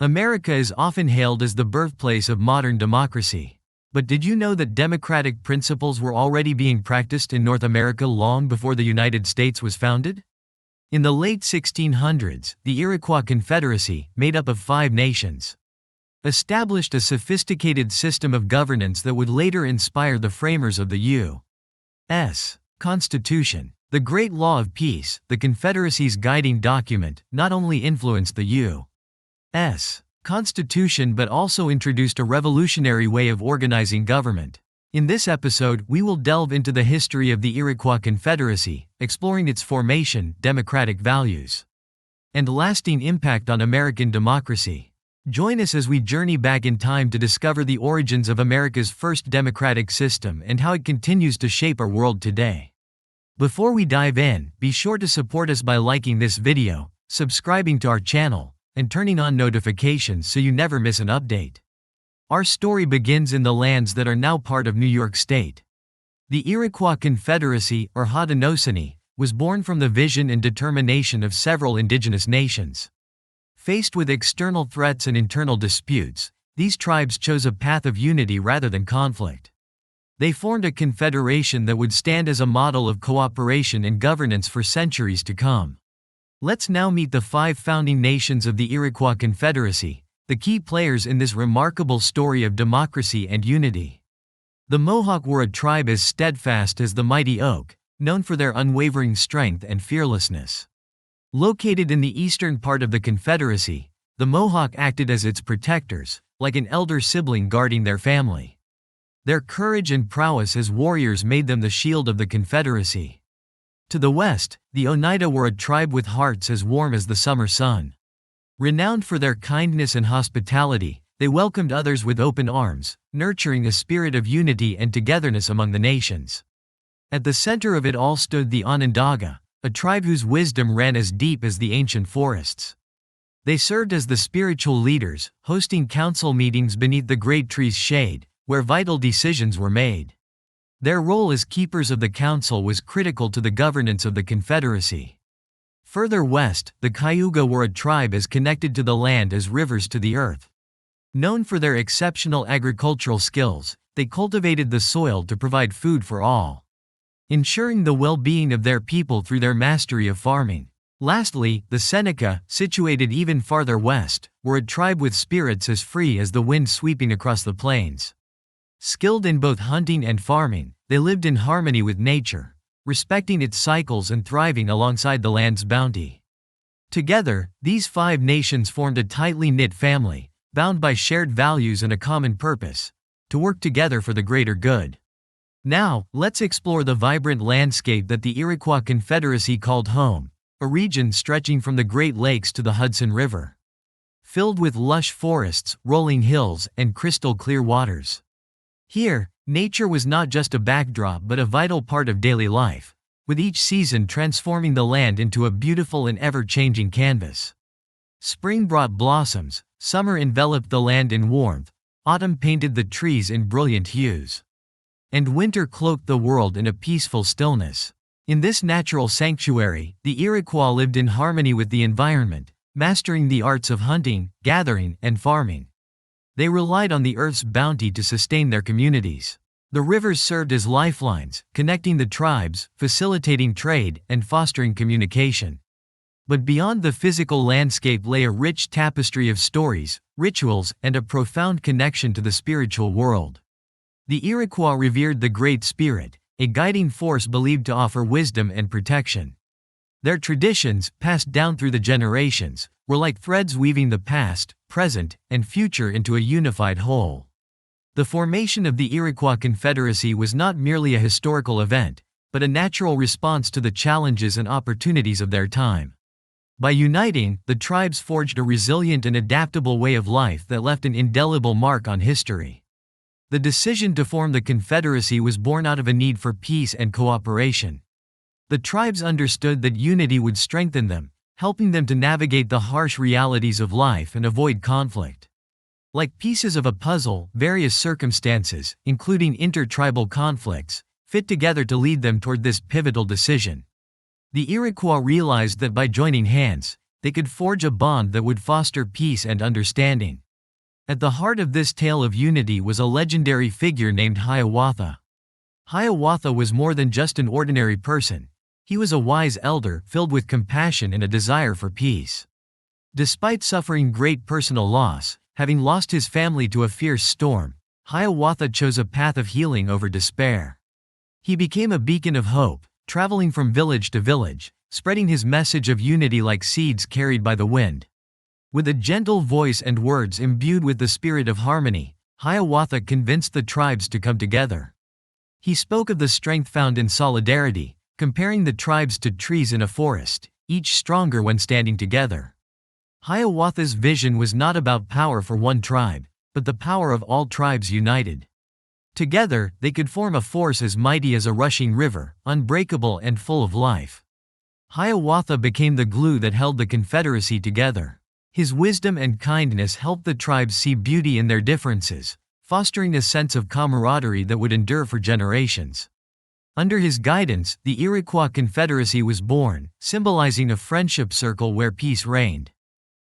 America is often hailed as the birthplace of modern democracy. But did you know that democratic principles were already being practiced in North America long before the United States was founded? In the late 1600s, the Iroquois Confederacy, made up of 5 nations, established a sophisticated system of governance that would later inspire the framers of the U.S. Constitution. The Great Law of Peace, the Confederacy's guiding document, not only influenced the U.S. Constitution but also introduced a revolutionary way of organizing government. In this episode, we will delve into the history of the Iroquois Confederacy, exploring its formation, democratic values, and lasting impact on American democracy. Join us as we journey back in time to discover the origins of America's first democratic system and how it continues to shape our world today. Before we dive in, be sure to support us by liking this video, subscribing to our channel, and turning on notifications so you never miss an update. Our story begins in the lands that are now part of New York State. The Iroquois Confederacy, or Haudenosaunee, was born from the vision and determination of several indigenous nations. Faced with external threats and internal disputes, these tribes chose a path of unity rather than conflict. They formed a confederation that would stand as a model of cooperation and governance for centuries to come. Let's now meet the 5 founding nations of the Iroquois Confederacy, the key players in this remarkable story of democracy and unity. The Mohawk were a tribe as steadfast as the mighty oak, known for their unwavering strength and fearlessness. Located in the eastern part of the Confederacy, the Mohawk acted as its protectors, like an elder sibling guarding their family. Their courage and prowess as warriors made them the shield of the Confederacy. To the west, the Oneida were a tribe with hearts as warm as the summer sun. Renowned for their kindness and hospitality, they welcomed others with open arms, nurturing a spirit of unity and togetherness among the nations. At the center of it all stood the Onondaga, a tribe whose wisdom ran as deep as the ancient forests. They served as the spiritual leaders, hosting council meetings beneath the great tree's shade, where vital decisions were made. Their role as keepers of the council was critical to the governance of the Confederacy. Further west, the Cayuga were a tribe as connected to the land as rivers to the earth. Known for their exceptional agricultural skills, they cultivated the soil to provide food for all, ensuring the well-being of their people through their mastery of farming. Lastly, the Seneca, situated even farther west, were a tribe with spirits as free as the wind sweeping across the plains. Skilled in both hunting and farming, they lived in harmony with nature, respecting its cycles and thriving alongside the land's bounty. Together, these 5 nations formed a tightly knit family, bound by shared values and a common purpose: to work together for the greater good. Now, let's explore the vibrant landscape that the Iroquois Confederacy called home, a region stretching from the Great Lakes to the Hudson River, filled with lush forests, rolling hills, and crystal-clear waters. Here, nature was not just a backdrop but a vital part of daily life, with each season transforming the land into a beautiful and ever-changing canvas. Spring brought blossoms, summer enveloped the land in warmth, autumn painted the trees in brilliant hues, and winter cloaked the world in a peaceful stillness. In this natural sanctuary, the Iroquois lived in harmony with the environment, mastering the arts of hunting, gathering, and farming. They relied on the earth's bounty to sustain their communities. The rivers served as lifelines, connecting the tribes, facilitating trade, and fostering communication. But beyond the physical landscape lay a rich tapestry of stories, rituals, and a profound connection to the spiritual world. The Iroquois revered the Great Spirit, a guiding force believed to offer wisdom and protection. Their traditions, passed down through the generations, were like threads weaving the past, present, and future into a unified whole. The formation of the Iroquois Confederacy was not merely a historical event, but a natural response to the challenges and opportunities of their time. By uniting, the tribes forged a resilient and adaptable way of life that left an indelible mark on history. The decision to form the Confederacy was born out of a need for peace and cooperation. The tribes understood that unity would strengthen them, helping them to navigate the harsh realities of life and avoid conflict. Like pieces of a puzzle, various circumstances, including intertribal conflicts, fit together to lead them toward this pivotal decision. The Iroquois realized that by joining hands, they could forge a bond that would foster peace and understanding. At the heart of this tale of unity was a legendary figure named Hiawatha. Hiawatha was more than just an ordinary person. He was a wise elder filled with compassion and a desire for peace. Despite suffering great personal loss, having lost his family to a fierce storm, Hiawatha chose a path of healing over despair. He became a beacon of hope, traveling from village to village, spreading his message of unity like seeds carried by the wind. With a gentle voice and words imbued with the spirit of harmony, Hiawatha convinced the tribes to come together. He spoke of the strength found in solidarity, comparing the tribes to trees in a forest, each stronger when standing together. Hiawatha's vision was not about power for one tribe, but the power of all tribes united. Together, they could form a force as mighty as a rushing river, unbreakable and full of life. Hiawatha became the glue that held the Confederacy together. His wisdom and kindness helped the tribes see beauty in their differences, fostering a sense of camaraderie that would endure for generations. Under his guidance, the Iroquois Confederacy was born, symbolizing a friendship circle where peace reigned.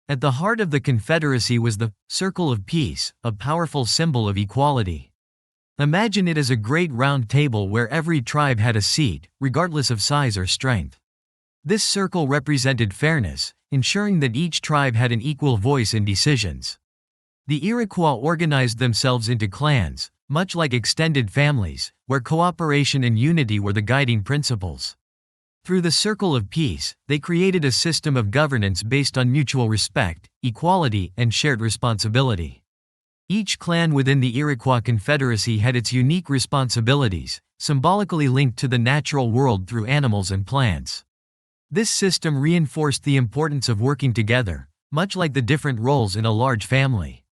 At the heart of the Confederacy was the Circle of Peace, a powerful symbol of equality. Imagine it as a great round table where every tribe had a seat, regardless of size or strength. This circle represented fairness, ensuring that each tribe had an equal voice in decisions. The Iroquois organized themselves into clans, much like extended families, where cooperation and unity were the guiding principles. Through the Circle of Peace, they created a system of governance based on mutual respect, equality, and shared responsibility. Each clan within the Iroquois Confederacy had its unique responsibilities, symbolically linked to the natural world through animals and plants. This system reinforced the importance of working together, much like the different roles in a large family.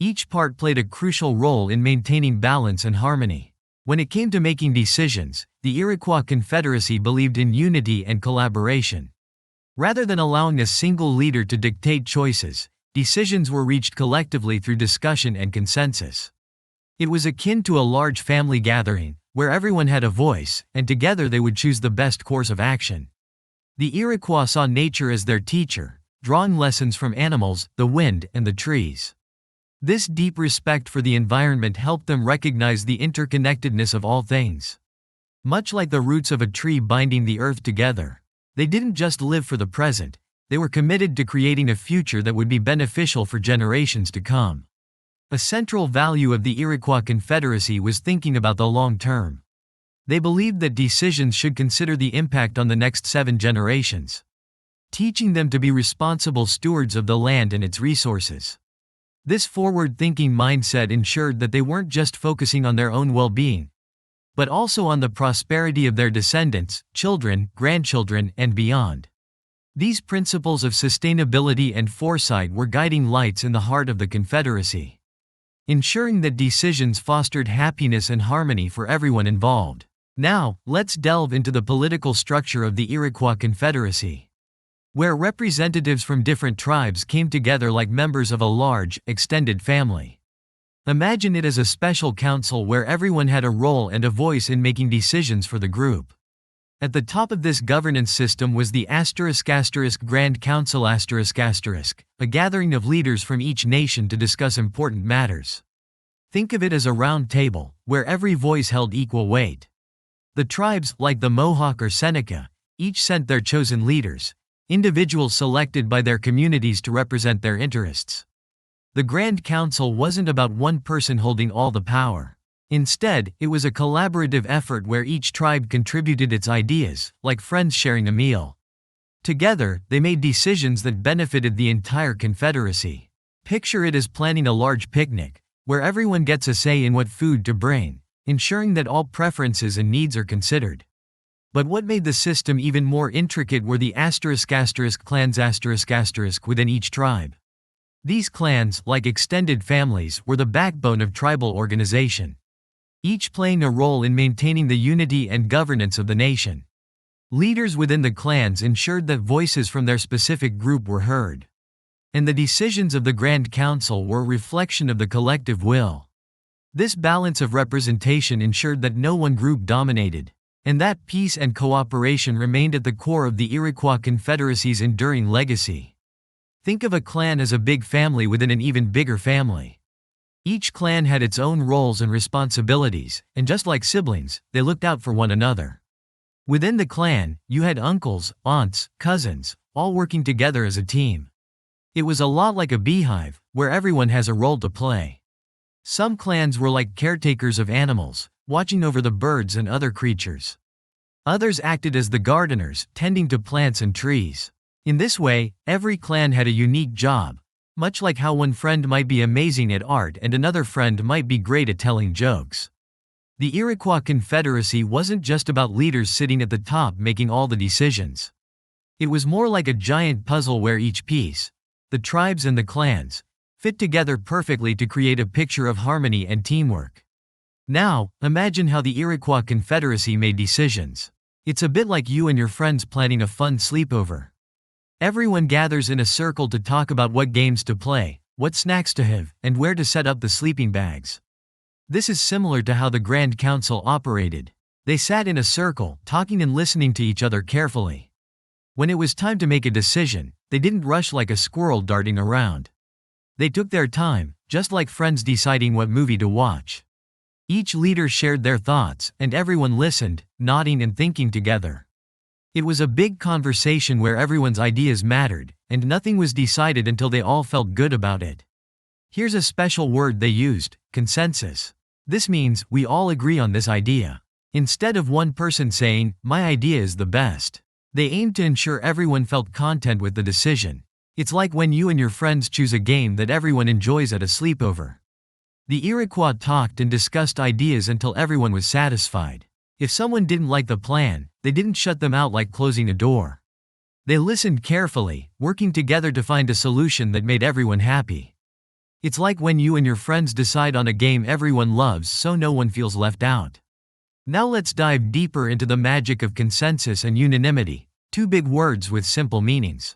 Each part played a crucial role in maintaining balance and harmony. When it came to making decisions, the Iroquois Confederacy believed in unity and collaboration. Rather than allowing a single leader to dictate choices, decisions were reached collectively through discussion and consensus. It was akin to a large family gathering, where everyone had a voice, and together they would choose the best course of action. The Iroquois saw nature as their teacher, drawing lessons from animals, the wind, and the trees. This deep respect for the environment helped them recognize the interconnectedness of all things. Much like the roots of a tree binding the earth together, they didn't just live for the present, they were committed to creating a future that would be beneficial for generations to come. A central value of the Iroquois Confederacy was thinking about the long term. They believed that decisions should consider the impact on the next 7 generations, teaching them to be responsible stewards of the land and its resources. This forward-thinking mindset ensured that they weren't just focusing on their own well-being, but also on the prosperity of their descendants, children, grandchildren, and beyond. These principles of sustainability and foresight were guiding lights in the heart of the Confederacy, ensuring that decisions fostered happiness and harmony for everyone involved. Now, let's delve into the political structure of the Iroquois Confederacy, where representatives from different tribes came together like members of a large, extended family. Imagine it as a special council where everyone had a role and a voice in making decisions for the group. At the top of this governance system was the Grand Council **, a gathering of leaders from each nation to discuss important matters. Think of it as a round table, where every voice held equal weight. The tribes, like the Mohawk or Seneca, each sent their chosen leaders, individuals selected by their communities to represent their interests. The Grand Council wasn't about one person holding all the power. Instead, it was a collaborative effort where each tribe contributed its ideas, like friends sharing a meal. Together, they made decisions that benefited the entire Confederacy. Picture it as planning a large picnic, where everyone gets a say in what food to bring, ensuring that all preferences and needs are considered. But what made the system even more intricate were the clans within each tribe. These clans, like extended families, were the backbone of tribal organization, each playing a role in maintaining the unity and governance of the nation. Leaders within the clans ensured that voices from their specific group were heard, and the decisions of the Grand Council were a reflection of the collective will. This balance of representation ensured that no one group dominated, And that peace and cooperation remained at the core of the Iroquois Confederacy's enduring legacy. Think of a clan as a big family within an even bigger family. Each clan had its own roles and responsibilities, and just like siblings, they looked out for one another. Within the clan, you had uncles, aunts, cousins, all working together as a team. It was a lot like a beehive, where everyone has a role to play. Some clans were like caretakers of animals, watching over the birds and other creatures. Others acted as the gardeners, tending to plants and trees. In this way, every clan had a unique job, much like how one friend might be amazing at art and another friend might be great at telling jokes. The Iroquois Confederacy wasn't just about leaders sitting at the top making all the decisions. It was more like a giant puzzle where each piece, the tribes and the clans, fit together perfectly to create a picture of harmony and teamwork. Now, imagine how the Iroquois Confederacy made decisions. It's a bit like you and your friends planning a fun sleepover. Everyone gathers in a circle to talk about what games to play, what snacks to have, and where to set up the sleeping bags. This is similar to how the Grand Council operated. They sat in a circle, talking and listening to each other carefully. When it was time to make a decision, they didn't rush like a squirrel darting around. They took their time, just like friends deciding what movie to watch. Each leader shared their thoughts, and everyone listened, nodding and thinking together. It was a big conversation where everyone's ideas mattered, and nothing was decided until they all felt good about it. Here's a special word they used: consensus. This means we all agree on this idea. Instead of one person saying, "My idea is the best," they aimed to ensure everyone felt content with the decision. It's like when you and your friends choose a game that everyone enjoys at a sleepover. The Iroquois talked and discussed ideas until everyone was satisfied. If someone didn't like the plan, they didn't shut them out like closing a door. They listened carefully, working together to find a solution that made everyone happy. It's like when you and your friends decide on a game everyone loves so no one feels left out. Now let's dive deeper into the magic of consensus and unanimity, two big words with simple meanings.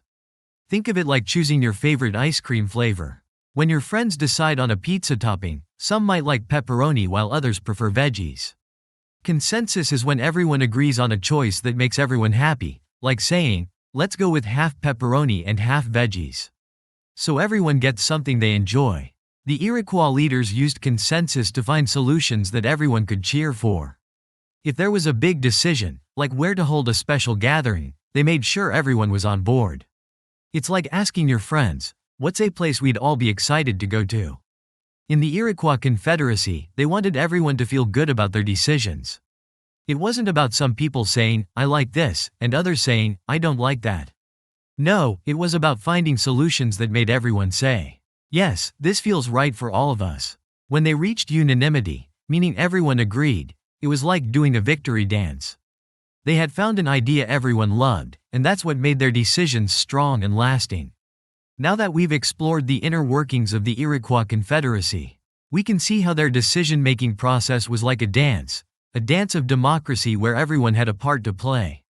Think of it like choosing your favorite ice cream flavor. When your friends decide on a pizza topping, some might like pepperoni while others prefer veggies. Consensus is when everyone agrees on a choice that makes everyone happy, like saying, "Let's go with half pepperoni and half veggies." So everyone gets something they enjoy. The Iroquois leaders used consensus to find solutions that everyone could cheer for. If there was a big decision, like where to hold a special gathering, they made sure everyone was on board. It's like asking your friends, "What's a place we'd all be excited to go to?" In the Iroquois Confederacy, they wanted everyone to feel good about their decisions. It wasn't about some people saying, "I like this," and others saying, "I don't like that." No, it was about finding solutions that made everyone say, "Yes, this feels right for all of us." When they reached unanimity, meaning everyone agreed, it was like doing a victory dance. They had found an idea everyone loved, and that's what made their decisions strong and lasting. Now that we've explored the inner workings of the Iroquois Confederacy, we can see how their decision-making process was like a dance of democracy where everyone had a part to play.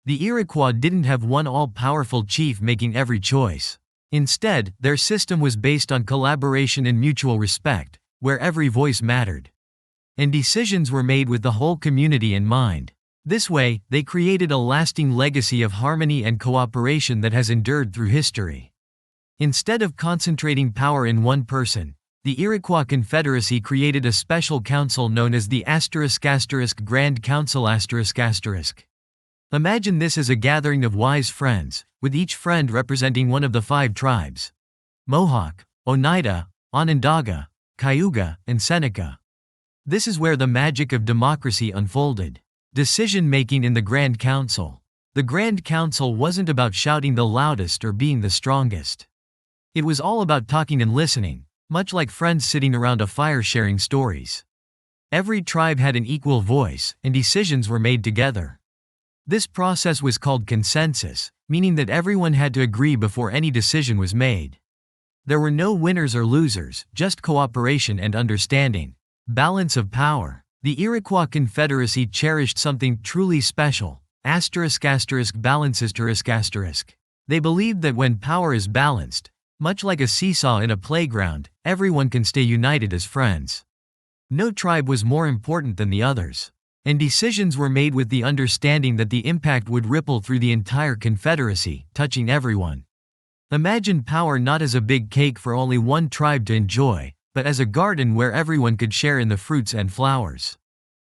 The Iroquois didn't have one all-powerful chief making every choice. Instead, their system was based on collaboration and mutual respect, where every voice mattered. And decisions were made with the whole community in mind. This way, they created a lasting legacy of harmony and cooperation that has endured through history. Instead of concentrating power in one person, the Iroquois Confederacy created a special council known as the *** Grand Council ***. Imagine this as a gathering of wise friends, with each friend representing one of the 5 tribes: Mohawk, Oneida, Onondaga, Cayuga, and Seneca. This is where the magic of democracy unfolded. Decision-making in the Grand Council. The Grand Council wasn't about shouting the loudest or being the strongest. It was all about talking and listening, much like friends sitting around a fire sharing stories. Every tribe had an equal voice, and decisions were made together. This process was called consensus, meaning that everyone had to agree before any decision was made. There were no winners or losers, just cooperation and understanding. Balance of power. The Iroquois Confederacy cherished something truly special: ***balance***. They believed that when power is balanced, much like a seesaw in a playground, everyone can stay united as friends. No tribe was more important than the others. And decisions were made with the understanding that the impact would ripple through the entire Confederacy, touching everyone. Imagine power not as a big cake for only one tribe to enjoy, but as a garden where everyone could share in the fruits and flowers.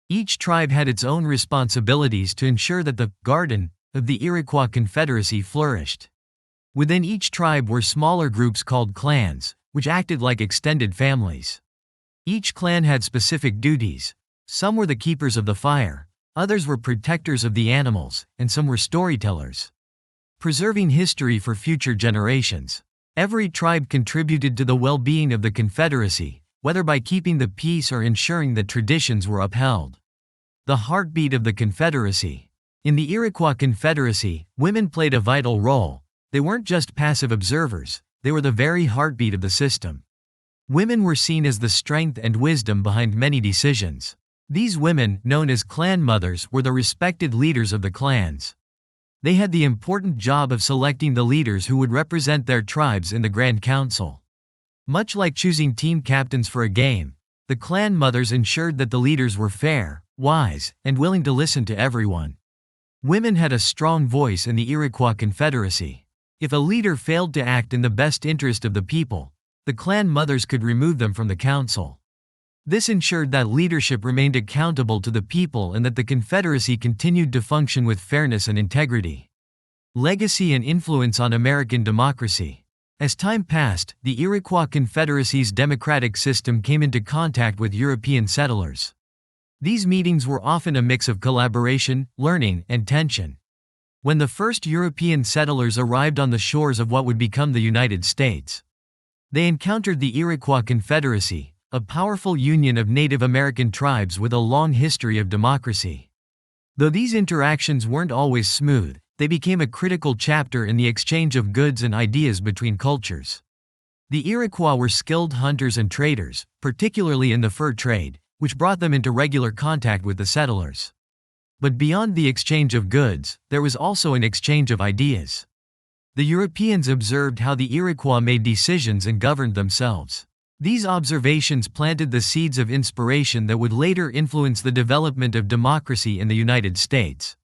Each tribe had its own responsibilities to ensure that the garden of the Iroquois Confederacy flourished. Within each tribe were smaller groups called clans, which acted like extended families. Each clan had specific duties. Some were the keepers of the fire, others were protectors of the animals, and some were storytellers, preserving history for future generations. Every tribe contributed to the well-being of the Confederacy, whether by keeping the peace or ensuring that traditions were upheld. The heartbeat of the Confederacy. In the Iroquois Confederacy, women played a vital role. They weren't just passive observers, they were the very heartbeat of the system. Women were seen as the strength and wisdom behind many decisions. These women, known as clan mothers, were the respected leaders of the clans. They had the important job of selecting the leaders who would represent their tribes in the Grand Council. Much like choosing team captains for a game, the clan mothers ensured that the leaders were fair, wise, and willing to listen to everyone. Women had a strong voice in the Iroquois Confederacy. If a leader failed to act in the best interest of the people, the clan mothers could remove them from the council. This ensured that leadership remained accountable to the people and that the Confederacy continued to function with fairness and integrity. Legacy and influence on American democracy. As time passed, the Iroquois Confederacy's democratic system came into contact with European settlers. These meetings were often a mix of collaboration, learning, and tension. When the first European settlers arrived on the shores of what would become the United States, they encountered the Iroquois Confederacy, a powerful union of Native American tribes with a long history of democracy. Though these interactions weren't always smooth, they became a critical chapter in the exchange of goods and ideas between cultures. The Iroquois were skilled hunters and traders, particularly in the fur trade, which brought them into regular contact with the settlers. But beyond the exchange of goods, there was also an exchange of ideas. The Europeans observed how the Iroquois made decisions and governed themselves. These observations planted the seeds of inspiration that would later influence the development of democracy in the United States.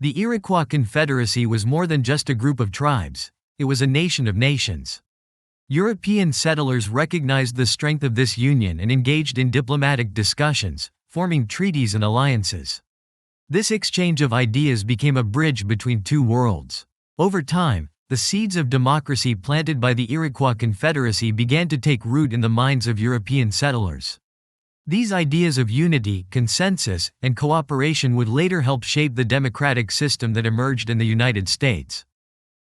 The Iroquois Confederacy was more than just a group of tribes, it was a nation of nations. European settlers recognized the strength of this union and engaged in diplomatic discussions, forming treaties and alliances. This exchange of ideas became a bridge between two worlds. Over time, the seeds of democracy planted by the Iroquois Confederacy began to take root in the minds of European settlers. These ideas of unity, consensus, and cooperation would later help shape the democratic system that emerged in the United States.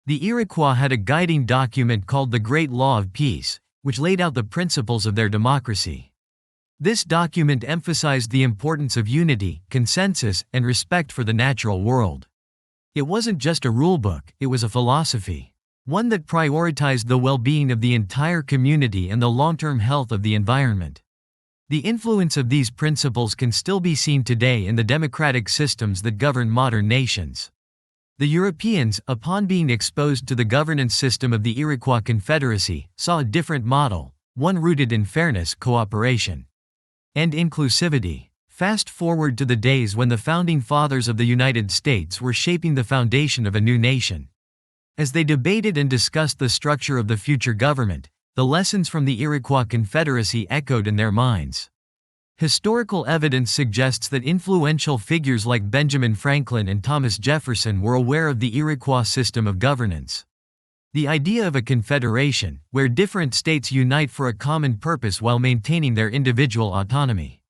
The Iroquois had a guiding document called the Great Law of Peace, which laid out the principles of their democracy. This document emphasized the importance of unity, consensus, and respect for the natural world. It wasn't just a rulebook, it was a philosophy. One that prioritized the well-being of the entire community and the long-term health of the environment. The influence of these principles can still be seen today in the democratic systems that govern modern nations. The Europeans, upon being exposed to the governance system of the Iroquois Confederacy, saw a different model, one rooted in fairness, cooperation, and inclusivity. Fast forward to the days when the founding fathers of the United States were shaping the foundation of a new nation. As they debated and discussed the structure of the future government, the lessons from the Iroquois Confederacy echoed in their minds. Historical evidence suggests that influential figures like Benjamin Franklin and Thomas Jefferson were aware of the Iroquois system of governance. The idea of a confederation, where different states unite for a common purpose while maintaining their individual autonomy,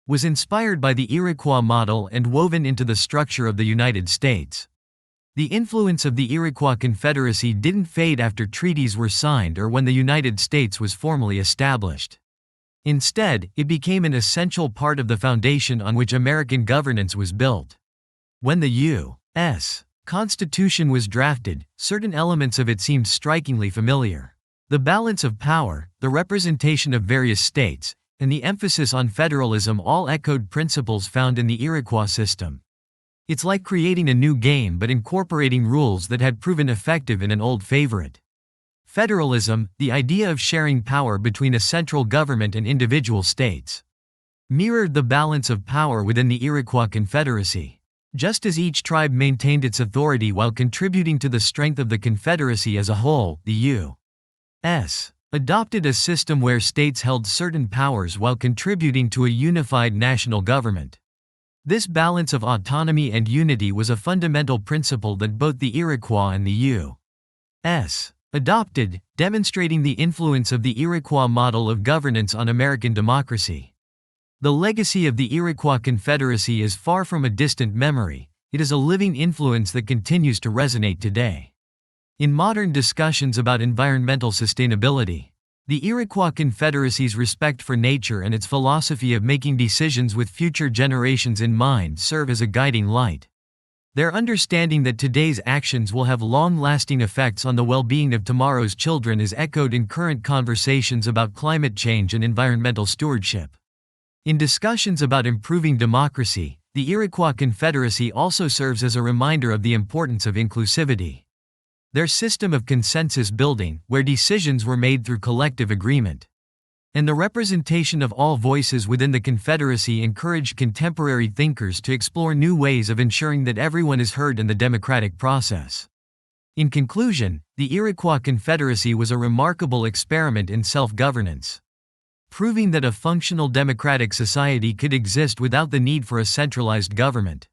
was inspired by the Iroquois model and woven into the structure of the United States. The influence of the Iroquois Confederacy didn't fade after treaties were signed or when the United States was formally established. Instead, it became an essential part of the foundation on which American governance was built. When the U.S. Constitution was drafted, certain elements of it seemed strikingly familiar. The balance of power, the representation of various states, and the emphasis on federalism all echoed principles found in the Iroquois system. It's like creating a new game but incorporating rules that had proven effective in an old favorite. Federalism, the idea of sharing power between a central government and individual states. mirrored the balance of power within the Iroquois Confederacy. Just as each tribe maintained its authority while contributing to the strength of the Confederacy as a whole, the U.S. adopted a system where states held certain powers while contributing to a unified national government. This balance of autonomy and unity was a fundamental principle that both the Iroquois and the U.S. adopted, demonstrating the influence of the Iroquois model of governance on American democracy. The legacy of the Iroquois Confederacy is far from a distant memory. It is a living influence that continues to resonate today. In modern discussions about environmental sustainability, the Iroquois Confederacy's respect for nature and its philosophy of making decisions with future generations in mind serve as a guiding light. Their understanding that today's actions will have long-lasting effects on the well-being of tomorrow's children is echoed in current conversations about climate change and environmental stewardship. In discussions about improving democracy, the Iroquois Confederacy also serves as a reminder of the importance of inclusivity. Their system of consensus building, where decisions were made through collective agreement, and the representation of all voices within the Confederacy encouraged contemporary thinkers to explore new ways of ensuring that everyone is heard in the democratic process. In conclusion, the Iroquois Confederacy was a remarkable experiment in self-governance, proving that a functional democratic society could exist without the need for a centralized government.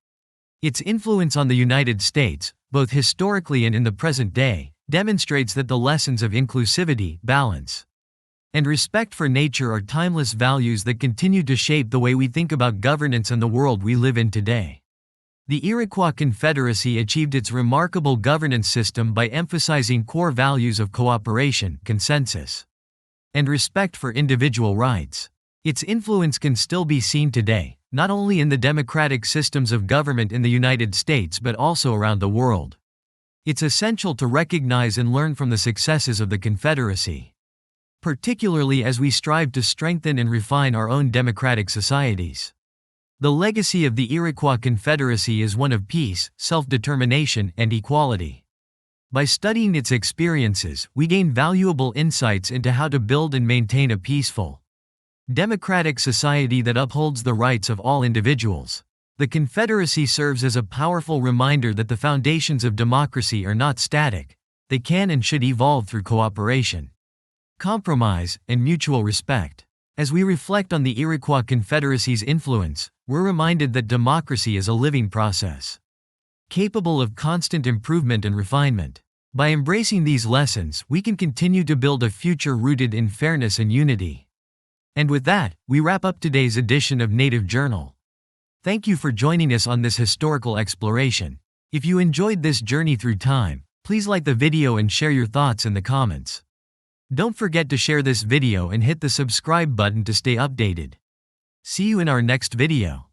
Its influence on the United States, both historically and in the present day, demonstrates that the lessons of inclusivity, balance, and respect for nature are timeless values that continue to shape the way we think about governance and the world we live in today. The Iroquois Confederacy achieved its remarkable governance system by emphasizing core values of cooperation, consensus, and respect for individual rights. Its influence can still be seen today, not only in the democratic systems of government in the United States but also around the world. It's essential to recognize and learn from the successes of the Confederacy, particularly as we strive to strengthen and refine our own democratic societies. The legacy of the Iroquois Confederacy is one of peace, self-determination, and equality. By studying its experiences, we gain valuable insights into how to build and maintain a peaceful, democratic society that upholds the rights of all individuals. The Confederacy serves as a powerful reminder that the foundations of democracy are not static. They can and should evolve through cooperation, compromise, and mutual respect. As we reflect on the Iroquois Confederacy's influence, we're reminded that democracy is a living process, capable of constant improvement and refinement. By embracing these lessons, we can continue to build a future rooted in fairness and unity. And with that, we wrap up today's edition of Native Journal. Thank you for joining us on this historical exploration. If you enjoyed this journey through time, please like the video and share your thoughts in the comments. Don't forget to share this video and hit the subscribe button to stay updated. See you in our next video.